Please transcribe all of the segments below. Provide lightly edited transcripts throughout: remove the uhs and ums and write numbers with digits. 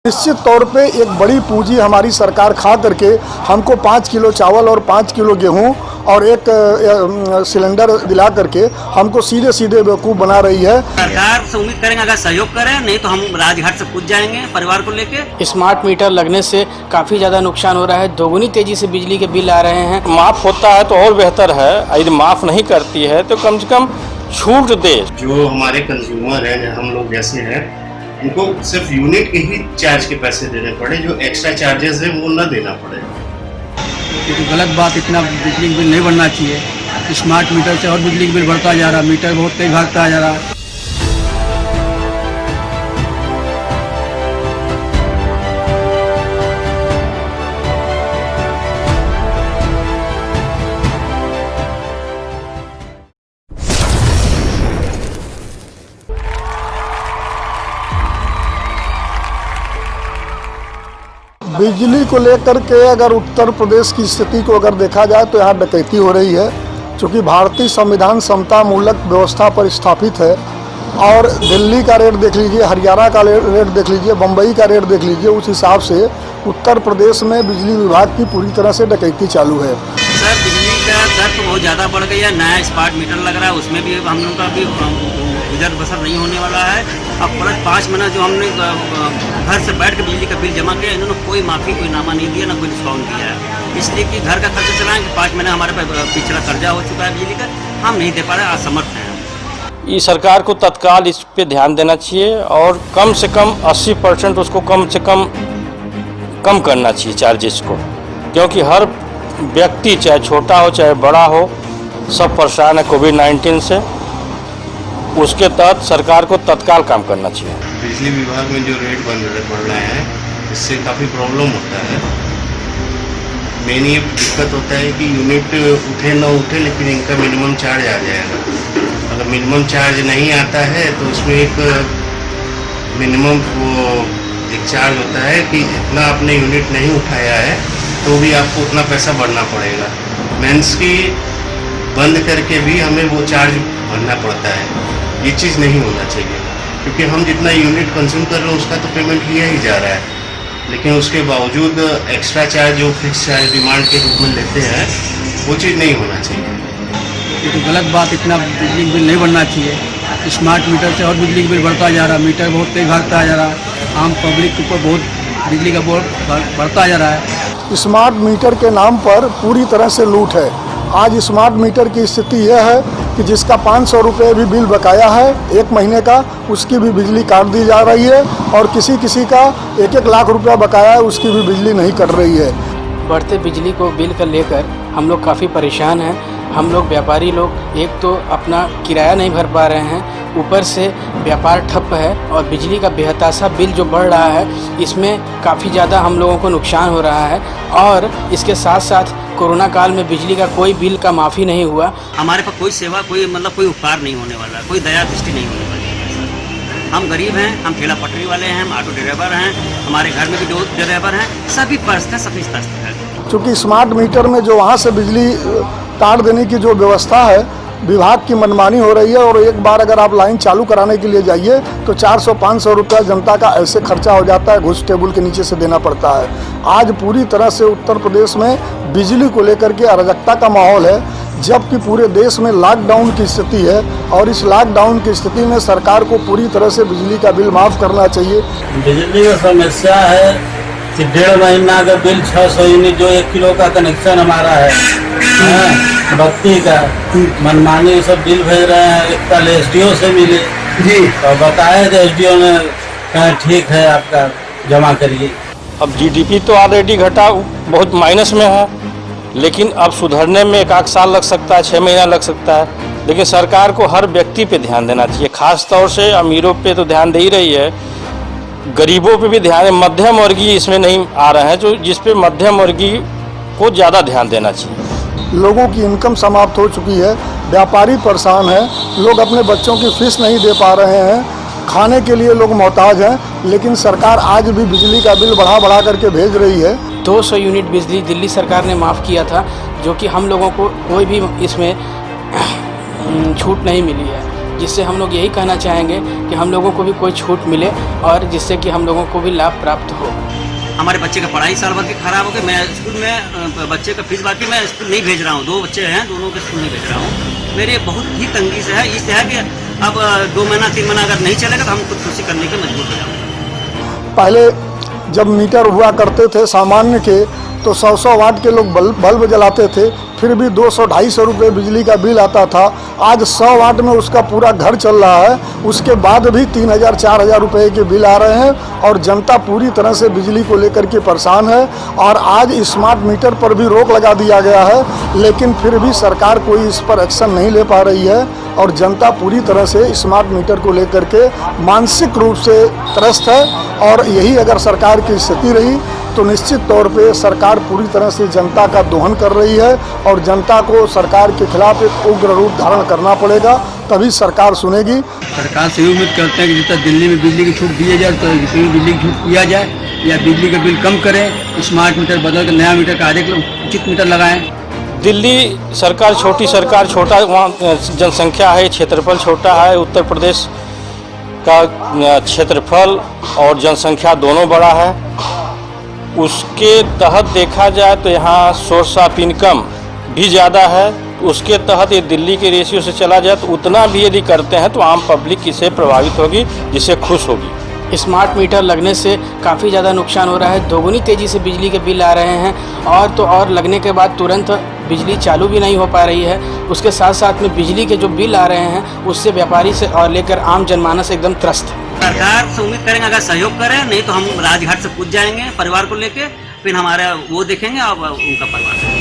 निश्चित तौर पे एक बड़ी पूंजी हमारी सरकार खा करके हमको 5 किलो चावल और 5 किलो गेहूं और एक सिलेंडर दिला करके हमको सीधे सीधे बेवकूफ़ बना रही है। सरकार से उम्मीद करेंगे अगर सहयोग करें, नहीं तो हम राजघाट से कूद जाएंगे परिवार को लेके। स्मार्ट मीटर लगने से काफ़ी ज़्यादा नुकसान हो रहा है, दोगुनी तेज़ी से बिजली के बिल आ रहे हैं। माफ़ होता है तो और बेहतर है, यदि माफ़ नहीं करती है तो कम से कम छूट दे। जो हमारे कंज्यूमर हैं, हम लोग जैसे हैं, उनको सिर्फ यूनिट के ही चार्ज के पैसे देने पड़े, जो एक्स्ट्रा चार्जेस है वो न देना पड़े। ये तो गलत बात, इतना बिजली बिल नहीं बढ़ना चाहिए। स्मार्ट मीटर से और बिजली बिल बढ़ता जा रहा, मीटर बहुत तेज भागता जा रहा। बिजली को लेकर के अगर उत्तर प्रदेश की स्थिति को अगर देखा जाए तो यहाँ डकैती हो रही है, क्योंकि भारतीय संविधान समता मूलक व्यवस्था पर स्थापित है। और दिल्ली का रेट देख लीजिए, हरियाणा का रेट देख लीजिए, बम्बई का रेट देख लीजिए, उस हिसाब से उत्तर प्रदेश में बिजली विभाग की पूरी तरह से डकैती चालू है। सर बिजली का दर तो बहुत ज़्यादा बढ़ गई है, नया स्मार्ट मीटर लग रहा है, उसमें भी हम लोग का भी गुजर बसर नहीं होने वाला है। अब प्लस 5 महीना जो हमने घर से बैठ के बिजली का बिल जमा किया, इन्होंने कोई माफ़ी कोई नामा नहीं दिया, ना कोई डिस्काउंट दिया है। इसलिए कि घर का खर्चा चलाएंगे, 5 महीना हमारे पास पिछला कर्जा हो चुका है बिजली का, हम नहीं दे पा रहे, असमर्थ हैं। ये सरकार को तत्काल इस पे ध्यान देना चाहिए और कम से कम 80% उसको कम से कम करना चाहिए चार्जेस को, क्योंकि हर व्यक्ति चाहे छोटा हो चाहे बड़ा हो सब परेशान है कोविड-19 से। उसके तहत सरकार को तत्काल काम करना चाहिए। बिजली विभाग में जो रेट बढ़ रहे हैं, इससे काफ़ी प्रॉब्लम होता है। मेन ये दिक्कत होता है कि यूनिट उठे ना उठे, लेकिन इनका मिनिमम चार्ज आ जाएगा। अगर मिनिमम चार्ज नहीं आता है तो उसमें एक मिनिमम एक चार्ज होता है कि इतना आपने यूनिट नहीं उठाया है तो भी आपको उतना पैसा भरना पड़ेगा। मेंस की बंद करके भी हमें वो चार्ज भरना पड़ता है। ये चीज़ नहीं होना चाहिए, क्योंकि हम जितना यूनिट कंज्यूम कर रहे हैं उसका तो पेमेंट लिया ही जा रहा है, लेकिन उसके बावजूद एक्स्ट्रा चार्ज जो फिक्स चार्ज डिमांड के रूप में लेते हैं, वो चीज़ नहीं होना चाहिए। ये तो गलत बात, इतना बिजली बिल नहीं बढ़ना चाहिए। स्मार्ट मीटर से और बिजली बिल बढ़ता जा रहा, मीटर बहुत तेज भागता जा रहा, आम पब्लिक के ऊपर बहुत बिजली का बोर्ड बढ़ता जा रहा है। स्मार्ट मीटर के नाम पर पूरी तरह से लूट है। आज स्मार्ट मीटर की स्थिति यह है कि जिसका 500 रुपये भी बिल बकाया है 1 महीने का, उसकी भी बिजली काट दी जा रही है, और किसी का 1-1 लाख रुपया बकाया है, उसकी भी बिजली नहीं कट रही है। बढ़ते बिजली को बिल कर लेकर हम लोग काफ़ी परेशान हैं। हम लोग व्यापारी लोग एक तो अपना किराया नहीं भर पा रहे हैं, ऊपर से व्यापार ठप है, और बिजली का बेहताशा बिल जो बढ़ रहा है इसमें काफ़ी ज़्यादा हम लोगों को नुकसान हो रहा है। और इसके साथ साथ कोरोना काल में बिजली का कोई बिल का माफ़ी नहीं हुआ। हमारे पास कोई सेवा, कोई मतलब कोई उपकार नहीं होने वाला, कोई दया दृष्टि नहीं होने वाली है। हम गरीब हैं, हम ठेला पटरी वाले हैं, हम ऑटो ड्राइवर हैं, हमारे घर में भी 2 ड्राइवर हैं, सभी पर्स हैं, सभी स्तर है। चूँकि स्मार्ट मीटर में जो वहाँ से बिजली काट देने की जो व्यवस्था है, विभाग की मनमानी हो रही है। और एक बार अगर आप लाइन चालू कराने के लिए जाइए तो 400-500 रुपया जनता का ऐसे खर्चा हो जाता है, घुस टेबल के नीचे से देना पड़ता है। आज पूरी तरह से उत्तर प्रदेश में बिजली को लेकर के अराजकता का माहौल है, जबकि पूरे देश में लॉकडाउन की स्थिति है, और इस लॉकडाउन की स्थिति में सरकार को पूरी तरह से बिजली का बिल माफ़ करना चाहिए। बिजली का समस्या है कि 1.5 महीना का बिल 600 यूनिट, जो 1 किलो का कनेक्शन हमारा है बत्ती का, मनमानी सब बिल भेज रहे हैं। एक कल SDO से मिले जी, तो बताए थे SDO ने कहा ठीक है आपका जमा करिए। अब GDP तो ऑलरेडी घटा बहुत माइनस में है, लेकिन अब सुधरने में 1 साल लग सकता है, 6 महीना लग सकता है। लेकिन सरकार को हर व्यक्ति पे ध्यान देना चाहिए, खास तौर से अमीरों पे तो ध्यान दे ही रही है, गरीबों पे भी ध्यान है। मध्यम वर्गीय इसमें नहीं आ रहे हैं, जो जिस पे मध्यम वर्गीय को ज़्यादा ध्यान देना चाहिए। लोगों की इनकम समाप्त हो चुकी है, व्यापारी परेशान है, लोग अपने बच्चों की फीस नहीं दे पा रहे हैं, खाने के लिए लोग मोहताज हैं, लेकिन सरकार आज भी बिजली का बिल बढ़ा करके भेज रही है। 200 यूनिट बिजली दिल्ली सरकार ने माफ़ किया था, जो कि हम लोगों को कोई भी इसमें छूट नहीं मिली है। जिससे हम लोग यही कहना चाहेंगे कि हम लोगों को भी कोई छूट मिले और जिससे कि हम लोगों को भी लाभ प्राप्त हो। हमारे बच्चे का पढ़ाई साल भर की खराब हो गई। मैं स्कूल में बच्चे का फीस बाकी मैं स्कूल नहीं भेज रहा हूँ। 2 बच्चे हैं, दोनों के स्कूल नहीं भेज रहा हूँ। मेरे बहुत ही तंगी से है, इससे है कि अब 2 महीना 3 महीना अगर नहीं चलेगा तो हम खुदकुशी करने के मजबूर हो जाएंगे। पहले जब मीटर हुआ करते थे सामान्य के, तो 100-100 वाट के लोग बल्ब जलाते थे, फिर भी 200-250 रुपये बिजली का बिल आता था। आज 100 वाट में उसका पूरा घर चल रहा है, उसके बाद भी 3000-4000 रुपये के बिल आ रहे हैं और जनता पूरी तरह से बिजली को लेकर के परेशान है। और आज स्मार्ट मीटर पर भी रोक लगा दिया गया है, लेकिन फिर भी सरकार कोई इस पर एक्शन नहीं ले पा रही है और जनता पूरी तरह से स्मार्ट मीटर को लेकर के मानसिक रूप से त्रस्त है। और यही अगर सरकार की स्थिति रही तो निश्चित तौर पे सरकार पूरी तरह से जनता का दोहन कर रही है और जनता को सरकार के खिलाफ एक उग्र रूप धारण करना पड़ेगा, तभी सरकार सुनेगी। सरकार से भी उम्मीद करते हैं कि जितना दिल्ली में बिजली की छूट दी जाए तो जितनी बिजली की छूट किया जाए या बिजली का बिल कम करें, स्मार्ट मीटर बदल कर नया मीटर का अधिक उचित मीटर लगाएं। दिल्ली सरकार छोटी सरकार, छोटा वहाँ जनसंख्या है, क्षेत्रफल छोटा है। उत्तर प्रदेश का क्षेत्रफल और जनसंख्या दोनों बड़ा है। उसके तहत देखा जाए तो यहाँ सोर्स ऑफ इनकम भी ज़्यादा है। उसके तहत ये दिल्ली के रेशियो से चला जाए तो उतना भी यदि करते हैं तो आम पब्लिक इससे प्रभावित होगी, जिससे खुश होगी। स्मार्ट मीटर लगने से काफ़ी ज़्यादा नुकसान हो रहा है। दोगुनी तेज़ी से बिजली के बिल आ रहे हैं और तो और लगने के बाद तुरंत बिजली चालू भी नहीं हो पा रही है। उसके साथ साथ में बिजली के जो बिल आ रहे हैं उससे व्यापारी से और लेकर आम जनमानस एकदम त्रस्त है। सरकार से उम्मीद करेंगे अगर सहयोग करें, नहीं तो हम राजघाट से कूद जाएंगे परिवार को लेके, फिर हमारा वो देखेंगे और उनका परिवार।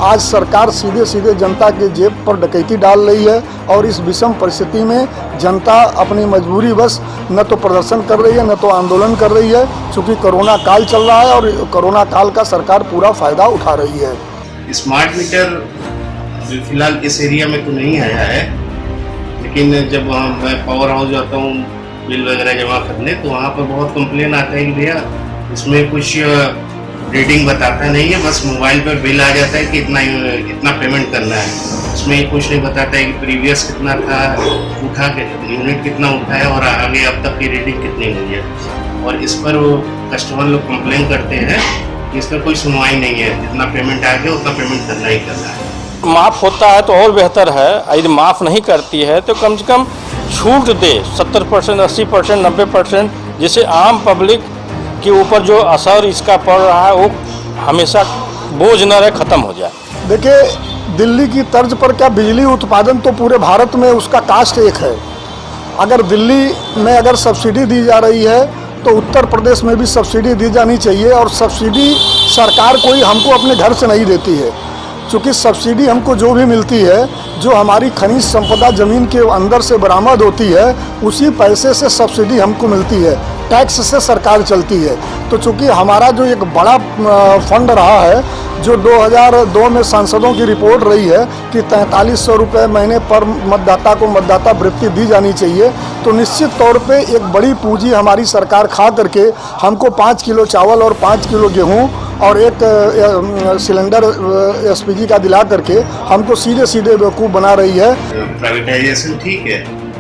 आज सरकार सीधे सीधे जनता के जेब पर डकैती डाल रही है और इस विषम परिस्थिति में जनता अपनी मजबूरी बस न तो प्रदर्शन कर रही है न तो आंदोलन कर रही है, क्योंकि कोरोना काल चल रहा है और कोरोना काल का सरकार पूरा फायदा उठा रही है। स्मार्ट मीटर फिलहाल इस एरिया में तो नहीं आया है, लेकिन जब मैं पावर हाउस जाता हूँ बिल वगैरह जमा करने तो वहाँ पर बहुत कंप्लेन आता है कि भैया इसमें कुछ रीडिंग बताता नहीं है, बस मोबाइल पर बिल आ जाता है कि इतना पेमेंट करना है। उसमें कुछ नहीं बताता है कि प्रीवियस कितना था, उठा के यूनिट कितना उठा है और आगे अब तक की रीडिंग कितनी हुई है। और इस पर वो कस्टमर लोग कंप्लेन करते हैं कि इसका कोई सुनवाई नहीं है, जितना पेमेंट आ गया उतना पेमेंट करना ही करना है। माफ़ होता है तो और बेहतर है, यदि माफ़ नहीं करती है तो कम से कम छूट दे 70%, 80%, 90%, जिससे आम पब्लिक के ऊपर जो असर इसका पड़ रहा है वो हमेशा बोझ न रहे, ख़त्म हो जाए। देखिए, दिल्ली की तर्ज पर क्या बिजली उत्पादन तो पूरे भारत में उसका कास्ट एक है। अगर दिल्ली में अगर सब्सिडी दी जा रही है तो उत्तर प्रदेश में भी सब्सिडी दी जानी चाहिए। और सब्सिडी सरकार कोई हमको अपने घर से नहीं देती है, क्योंकि सब्सिडी हमको जो भी मिलती है, जो हमारी खनिज संपदा ज़मीन के अंदर से बरामद होती है, उसी पैसे से सब्सिडी हमको मिलती है, टैक्स से सरकार चलती है। तो चूँकि हमारा जो एक बड़ा फंड रहा है, जो 2002 में सांसदों की रिपोर्ट रही है कि 4300 रुपये महीने पर मतदाता को मतदाता वृत्ति दी जानी चाहिए, तो निश्चित तौर पे एक बड़ी पूंजी हमारी सरकार खा करके हमको 5 किलो चावल और 5 किलो गेहूँ और एक सिलेंडर एसपीजी का दिला करके हमको सीधे सीधे बेवकूफ़ बना रही है। प्राइवेटाइजेशन ठीक है,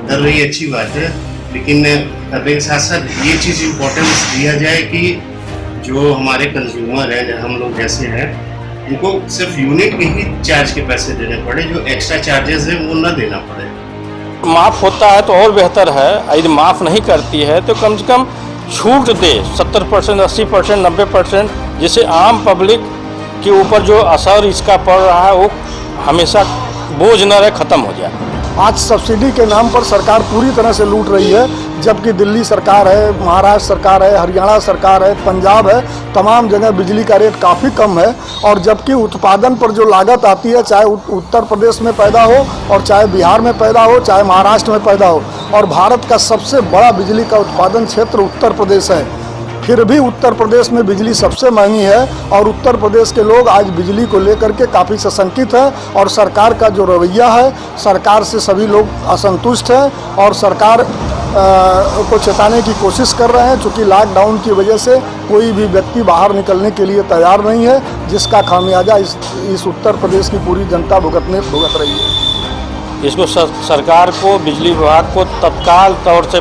कर रही है, अच्छी बात है, लेकिन करने के साथ साथ ये चीज़ इम्पोर्टेंस दिया जाए कि जो हमारे कंज्यूमर हैं, हम लोग जैसे हैं, उनको सिर्फ यूनिट के ही चार्ज के पैसे देने पड़े, जो एक्स्ट्रा चार्जेस हैं वो न देना पड़े। माफ़ होता है तो और बेहतर है, यदि माफ़ नहीं करती है तो कम से कम छूट दे 70%, 80%, 90%, जिससे आम पब्लिक के ऊपर जो असर इसका पड़ रहा है वो हमेशा बोझ न रहे, ख़त्म हो जाए। आज सब्सिडी के नाम पर सरकार पूरी तरह से लूट रही है, जबकि दिल्ली सरकार है, महाराष्ट्र सरकार है, हरियाणा सरकार है, पंजाब है, तमाम जगह बिजली का रेट काफ़ी कम है। और जबकि उत्पादन पर जो लागत आती है, चाहे उत्तर प्रदेश में पैदा हो और चाहे बिहार में पैदा हो, चाहे महाराष्ट्र में पैदा हो, और भारत का सबसे बड़ा बिजली का उत्पादन क्षेत्र उत्तर प्रदेश है, फिर भी उत्तर प्रदेश में बिजली सबसे महंगी है। और उत्तर प्रदेश के लोग आज बिजली को लेकर के काफ़ी सशंकित हैं और सरकार का जो रवैया है, सरकार से सभी लोग असंतुष्ट हैं और सरकार को चेताने की कोशिश कर रहे हैं, चूँकि लॉकडाउन की वजह से कोई भी व्यक्ति बाहर निकलने के लिए तैयार नहीं है, जिसका खामियाजा इस उत्तर प्रदेश की पूरी जनता भुगत रही है। इसको सरकार को, बिजली विभाग को तत्काल तौर से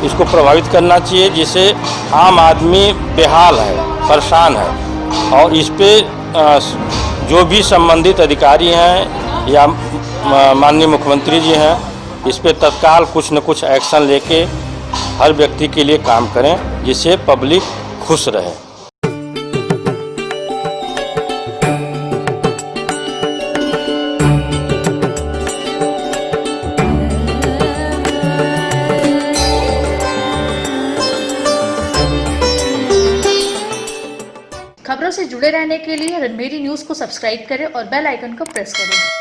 इसको प्रभावित करना चाहिए, जिससे आम आदमी बेहाल है, परेशान है। और इस पे जो भी संबंधित अधिकारी हैं या माननीय मुख्यमंत्री जी हैं, इस पे तत्काल कुछ न कुछ एक्शन लेके हर व्यक्ति के लिए काम करें, जिससे पब्लिक खुश रहे। खबरों से जुड़े रहने के लिए रणमेरी न्यूज़ को सब्सक्राइब करें और बेल आइकन को प्रेस करें।